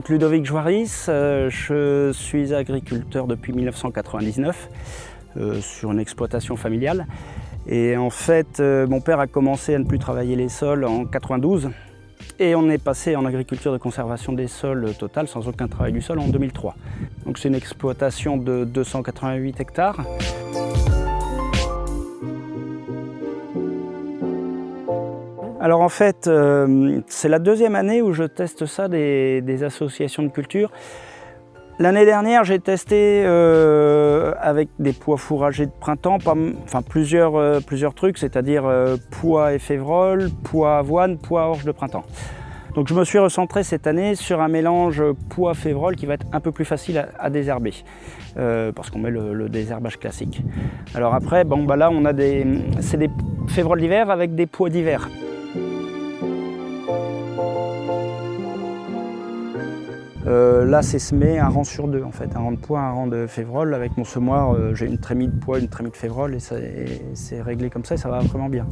m'appelle Ludovic Joaris, je suis agriculteur depuis 1999 sur une exploitation familiale. Et en fait, mon père a commencé à ne plus travailler les sols en 92 et on est passé en agriculture de conservation des sols totale sans aucun travail du sol en 2003. Donc c'est une exploitation de 288 hectares. Alors en fait, c'est la deuxième année où je teste ça, des associations de culture. L'année dernière, j'ai testé avec des pois fourragers de printemps, plusieurs trucs, c'est-à-dire pois et févrole, pois avoine, pois orge de printemps. Donc je me suis recentré cette année sur un mélange pois-févrole qui va être un peu plus facile à désherber, parce qu'on met le désherbage classique. Alors après, là on a c'est des févroles d'hiver avec des pois d'hiver. Là c'est semé un rang sur deux en fait, un rang de pois, un rang de févrole. Avec mon semoir, j'ai une trémie de pois, une trémie de févrole et c'est réglé comme ça et ça va vraiment bien.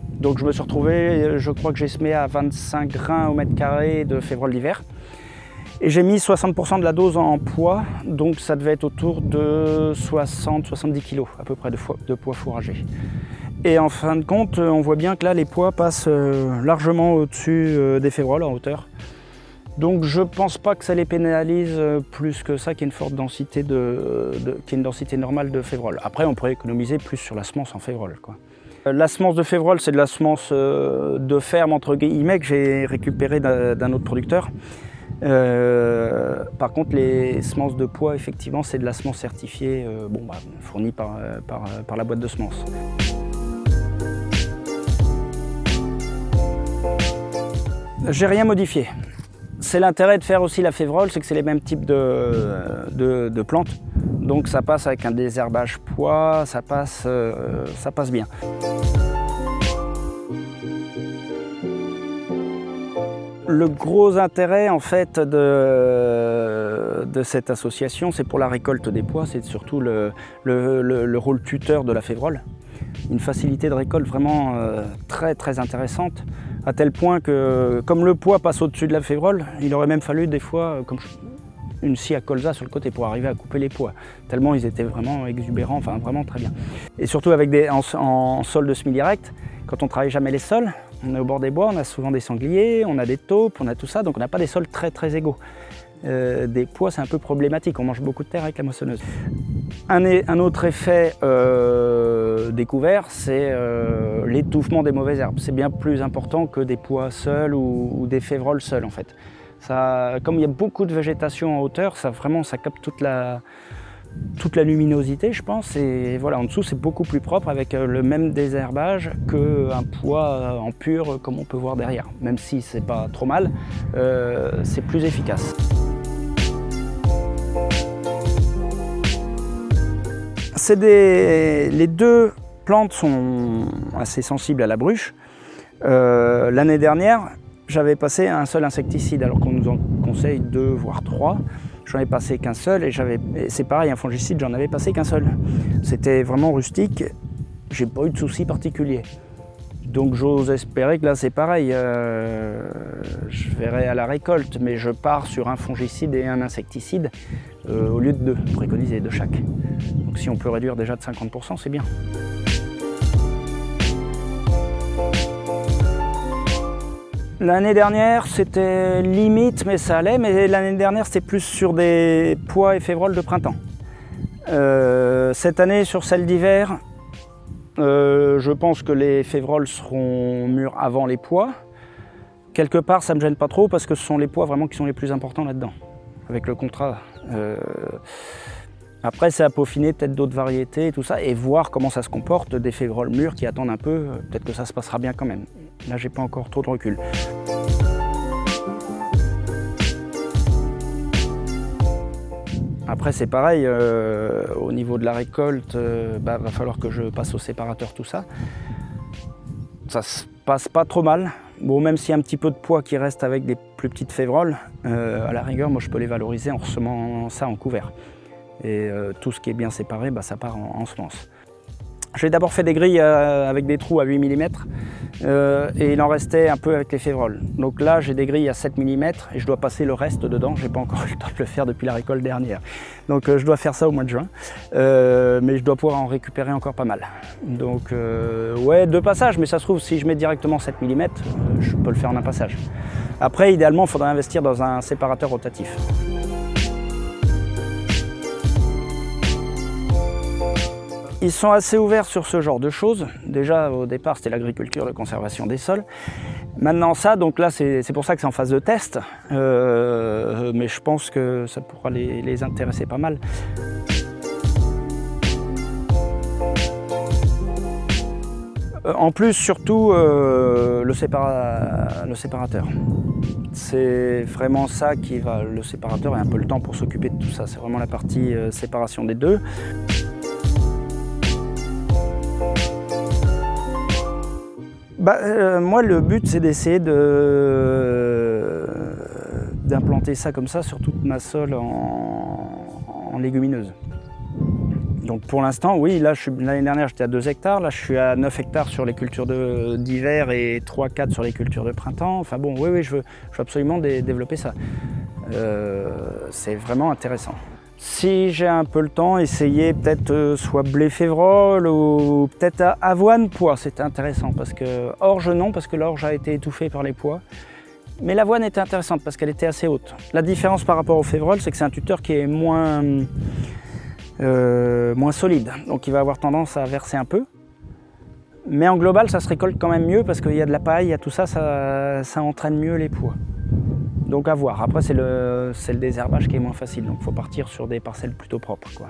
Donc je me suis retrouvé, je crois que j'ai semé à 25 grains au mètre carré de févrole d'hiver. Et j'ai mis 60% de la dose en pois, donc ça devait être autour de 60-70 kg à peu près de pois fourragés. Et en fin de compte, on voit bien que là les pois passent largement au-dessus des févroles en hauteur. Donc je ne pense pas que ça les pénalise plus que ça, qu'il y ait une forte densité, qu'il y ait une densité normale de févrole. Après, on pourrait économiser plus sur la semence en févrole, quoi. La semence de févrole, c'est de la semence de ferme, entre guillemets, que j'ai récupérée d'un autre producteur. Par contre, les semences de pois, effectivement, c'est de la semence certifiée, fournie par la boîte de semences. J'ai rien modifié. C'est l'intérêt de faire aussi la févrole, c'est que c'est les mêmes types de plantes. Donc ça passe avec un désherbage pois, ça passe bien. Le gros intérêt en fait de cette association, c'est pour la récolte des pois, c'est surtout le rôle tuteur de la févrole. Une facilité de récolte vraiment très très intéressante, à tel point que comme le pois passe au-dessus de la févrole, il aurait même fallu des fois une scie à colza sur le côté pour arriver à couper les pois, tellement ils étaient vraiment exubérants, enfin vraiment très bien. Et surtout avec en sol de semi-direct, quand on ne travaille jamais les sols, on est au bord des bois, on a souvent des sangliers, on a des taupes, on a tout ça, donc on n'a pas des sols très très égaux. Des pois, c'est un peu problématique, on mange beaucoup de terre avec la moissonneuse. Un autre effet découvert, c'est l'étouffement des mauvaises herbes. C'est bien plus important que des pois seuls ou des févroles seuls en fait. Comme il y a beaucoup de végétation en hauteur, ça capte toute la luminosité, je pense. Et voilà, en dessous, c'est beaucoup plus propre avec le même désherbage qu'un pois en pur comme on peut voir derrière. Même si c'est pas trop mal, c'est plus efficace. Les deux plantes sont assez sensibles à la bruche. L'année dernière, j'avais passé un seul insecticide alors qu'on nous en conseille 2 voire 3. J'en ai passé qu'un seul et c'est pareil, un fongicide, j'en avais passé qu'un seul. C'était vraiment rustique, j'ai pas eu de soucis particuliers. Donc j'ose espérer que là c'est pareil, je verrai à la récolte, mais je pars sur un fongicide et un insecticide au lieu de 2, préconisés de chaque. Donc si on peut réduire déjà de 50%, c'est bien. L'année dernière, c'était limite, mais ça allait. Mais l'année dernière, c'était plus sur des pois et févroles de printemps. Cette année, sur celle d'hiver, je pense que les févroles seront mûrs avant les pois. Quelque part, ça ne me gêne pas trop parce que ce sont les pois vraiment qui sont les plus importants là-dedans, avec le contrat. Après, c'est à peaufiner peut-être d'autres variétés et tout ça, et voir comment ça se comporte, des févroles mûrs qui attendent un peu, peut-être que ça se passera bien quand même. Là, j'ai pas encore trop de recul. Après, c'est pareil, au niveau de la récolte, va falloir que je passe au séparateur tout ça. Ça se passe pas trop mal. Bon, même s'il y a un petit peu de poids qui reste avec des plus petites févroles, à la rigueur, moi je peux les valoriser en ressemant ça en couvert. Et tout ce qui est bien séparé, ça part en semences. J'ai d'abord fait des grilles avec des trous à 8 mm et il en restait un peu avec les févroles. Donc là j'ai des grilles à 7 mm et je dois passer le reste dedans. J'ai pas encore eu le temps de le faire depuis la récolte dernière. Donc je dois faire ça au mois de juin. Mais je dois pouvoir en récupérer encore pas mal. Donc ouais, 2 passages, mais ça se trouve si je mets directement 7 mm, je peux le faire en un passage. Après idéalement il faudrait investir dans un séparateur rotatif. Ils sont assez ouverts sur ce genre de choses. Déjà, au départ, c'était l'agriculture de conservation des sols. Maintenant, ça, donc là, c'est pour ça que c'est en phase de test. Mais je pense que ça pourra les intéresser pas mal. En plus, surtout, le séparateur. C'est vraiment ça qui va... Le séparateur a un peu le temps pour s'occuper de tout ça. C'est vraiment la partie séparation des deux. Moi, le but, c'est d'essayer d'implanter ça comme ça sur toute ma sole en légumineuse. Donc pour l'instant, oui, là, l'année dernière, j'étais à 2 hectares. Là, je suis à 9 hectares sur les cultures d'hiver et 3-4 sur les cultures de printemps. Enfin bon, oui, je veux absolument développer ça. C'est vraiment intéressant. Si j'ai un peu le temps, essayer peut-être soit blé févrole ou peut-être avoine pois, c'était intéressant parce que orge non, parce que l'orge a été étouffée par les pois. Mais l'avoine était intéressante parce qu'elle était assez haute. La différence par rapport au févrole, c'est que c'est un tuteur qui est moins solide, donc il va avoir tendance à verser un peu. Mais en global, ça se récolte quand même mieux parce qu'il y a de la paille, il y a tout ça, ça entraîne mieux les pois. Donc à voir. Après, c'est le désherbage qui est moins facile, donc il faut partir sur des parcelles plutôt propres, quoi.